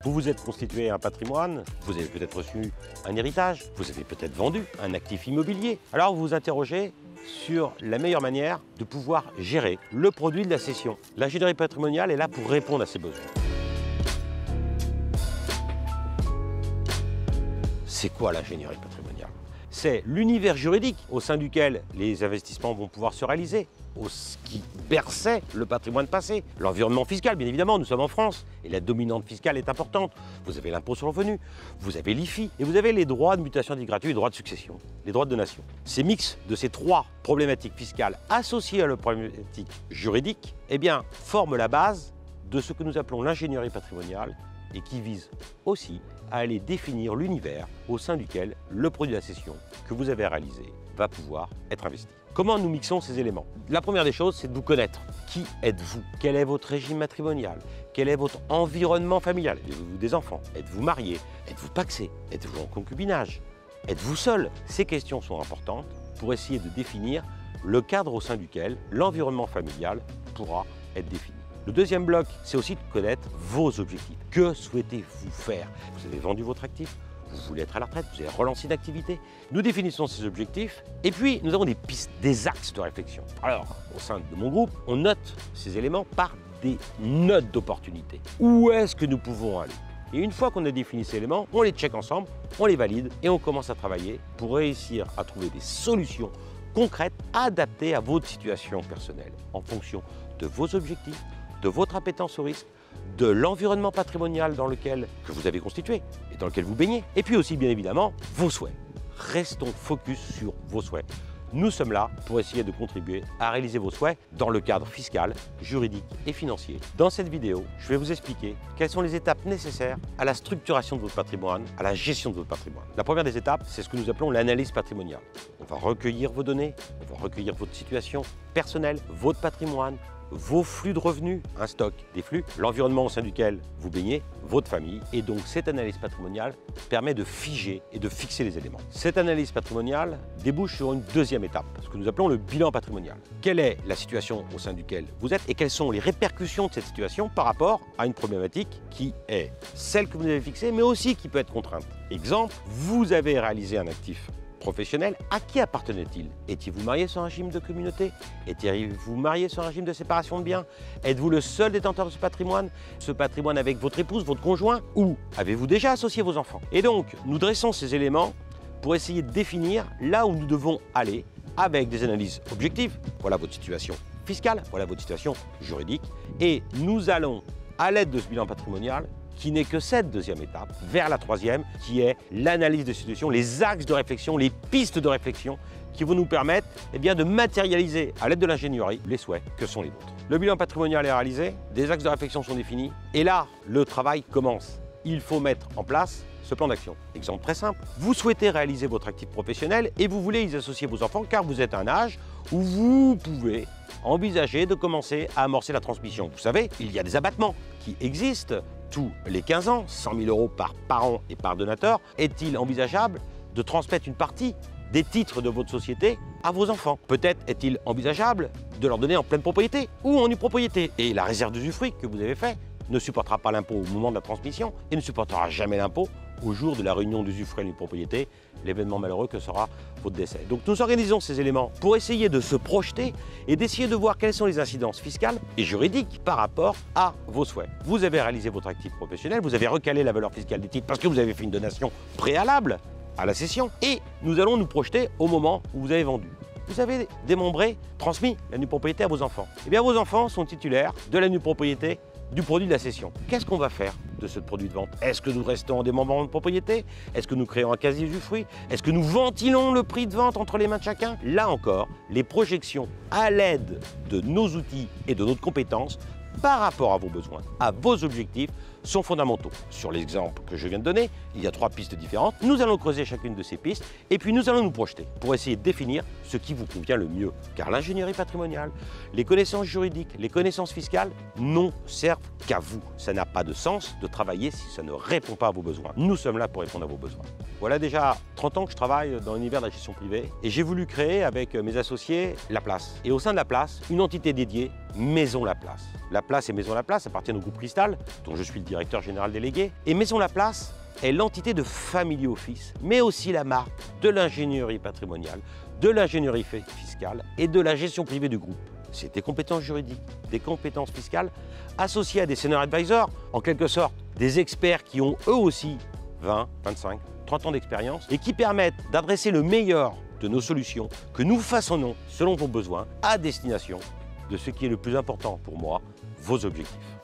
Vous vous êtes constitué un patrimoine, vous avez peut-être reçu un héritage, vous avez peut-être vendu un actif immobilier. Alors vous vous interrogez sur la meilleure manière de pouvoir gérer le produit de la cession. L'ingénierie patrimoniale est là pour répondre à ces besoins. C'est quoi l'ingénierie patrimoniale? C'est l'univers juridique au sein duquel les investissements vont pouvoir se réaliser, ce qui berçait le patrimoine passé. L'environnement fiscal, bien évidemment, nous sommes en France et la dominante fiscale est importante. Vous avez l'impôt sur le revenu, vous avez l'IFI et vous avez les droits de mutation dite gratuite, les droits de succession, les droits de donation. Ces mix de ces trois problématiques fiscales associées à la problématique juridique, eh bien, forment la base de ce que nous appelons l'ingénierie patrimoniale et qui vise aussi à aller définir l'univers au sein duquel le produit de la cession que vous avez réalisé va pouvoir être investi. Comment nous mixons ces éléments? La première des choses, c'est de vous connaître. Qui êtes-vous? Quel est votre régime matrimonial? Quel est votre environnement familial? Avez-vous des enfants? Êtes-vous marié? Êtes-vous pacsé? Êtes-vous en concubinage? Êtes-vous seul? Ces questions sont importantes pour essayer de définir le cadre au sein duquel l'environnement familial pourra être défini. Le deuxième bloc, c'est aussi de connaître vos objectifs. Que souhaitez-vous faire? Vous avez vendu votre actif, vous voulez être à la retraite, vous avez relancé une activité. Nous définissons ces objectifs et puis nous avons des pistes, des axes de réflexion. Alors, au sein de mon groupe, on note ces éléments par des notes d'opportunité. Où est-ce que nous pouvons aller? Et une fois qu'on a défini ces éléments, on les check ensemble, on les valide et on commence à travailler pour réussir à trouver des solutions concrètes adaptées à votre situation personnelle en fonction de vos objectifs, de votre appétence au risque, de l'environnement patrimonial que vous avez constitué et dans lequel vous baignez, et puis aussi bien évidemment vos souhaits. Restons focus sur vos souhaits. Nous sommes là pour essayer de contribuer à réaliser vos souhaits dans le cadre fiscal, juridique et financier. Dans cette vidéo, je vais vous expliquer quelles sont les étapes nécessaires à la structuration de votre patrimoine, à la gestion de votre patrimoine. La première des étapes, c'est ce que nous appelons l'analyse patrimoniale. On va recueillir vos données, on va recueillir votre situation personnelle, votre patrimoine, vos flux de revenus, un stock des flux, l'environnement au sein duquel vous baignez, votre famille. Et donc cette analyse patrimoniale permet de figer et de fixer les éléments. Cette analyse patrimoniale débouche sur une deuxième étape, ce que nous appelons le bilan patrimonial. Quelle est la situation au sein duquel vous êtes et quelles sont les répercussions de cette situation par rapport à une problématique qui est celle que vous avez fixée, mais aussi qui peut être contrainte. Exemple, vous avez réalisé un actif professionnel, à qui appartenait-il? Étiez-vous marié sur un régime de communauté? Étiez-vous marié sur un régime de séparation de biens? Êtes-vous le seul détenteur de ce patrimoine avec votre épouse, votre conjoint? Ou avez-vous déjà associé vos enfants? Et donc, nous dressons ces éléments pour essayer de définir là où nous devons aller avec des analyses objectives. Voilà votre situation fiscale, voilà votre situation juridique. Et nous allons, à l'aide de ce bilan patrimonial, qui n'est que cette deuxième étape, vers la troisième, qui est l'analyse de situation, les axes de réflexion, les pistes de réflexion qui vont nous permettre de matérialiser à l'aide de l'ingénierie les souhaits que sont les vôtres. Le bilan patrimonial est réalisé, des axes de réflexion sont définis, et là, le travail commence. Il faut mettre en place ce plan d'action. Exemple très simple, vous souhaitez réaliser votre actif professionnel et vous voulez y associer vos enfants car vous êtes à un âge où vous pouvez envisager de commencer à amorcer la transmission. Vous savez, il y a des abattements qui existent tous les 15 ans, 100 000 € par parent et par donateur. Est-il envisageable de transmettre une partie des titres de votre société à vos enfants? Peut-être est-il envisageable de leur donner en pleine propriété ou en nue propriété. Et la réserve d'usufruit que vous avez fait ne supportera pas l'impôt au moment de la transmission et ne supportera jamais l'impôt au jour de la réunion d'usufruit à une propriété, l'événement malheureux que sera votre décès. Donc nous organisons ces éléments pour essayer de se projeter et d'essayer de voir quelles sont les incidences fiscales et juridiques par rapport à vos souhaits. Vous avez réalisé votre actif professionnel, vous avez recalé la valeur fiscale des titres parce que vous avez fait une donation préalable à la cession et nous allons nous projeter au moment où vous avez vendu. Vous avez démembré, transmis la nue propriété à vos enfants. Eh bien vos enfants sont titulaires de la nue propriété du produit de la cession. Qu'est-ce qu'on va faire de ce produit de vente? Est-ce que nous restons en démembrement de propriété? Est-ce que nous créons un quasi-usufruit? Est-ce que nous ventilons le prix de vente entre les mains de chacun? Là encore, les projections à l'aide de nos outils et de notre compétence par rapport à vos besoins, à vos objectifs, sont fondamentaux. Sur l'exemple que je viens de donner, il y a 3 pistes différentes. Nous allons creuser chacune de ces pistes et puis nous allons nous projeter pour essayer de définir ce qui vous convient le mieux. Car l'ingénierie patrimoniale, les connaissances juridiques, les connaissances fiscales n'en servent qu'à vous. Ça n'a pas de sens de travailler si ça ne répond pas à vos besoins. Nous sommes là pour répondre à vos besoins. Voilà déjà 30 ans que je travaille dans l'univers de la gestion privée et j'ai voulu créer avec mes associés La Place. Et au sein de La Place, une entité dédiée, Maison La Place. La Place et Maison La Place appartiennent au groupe Cristal, dont je suis le directeur directeur général délégué. Et Maison Laplace est l'entité de Family Office, mais aussi la marque de l'ingénierie patrimoniale, de l'ingénierie fiscale et de la gestion privée du groupe. C'est des compétences juridiques, des compétences fiscales associées à des senior advisors, en quelque sorte des experts qui ont eux aussi 20, 25, 30 ans d'expérience et qui permettent d'adresser le meilleur de nos solutions que nous façonnons selon vos besoins à destination de ce qui est le plus important pour moi, vos objectifs.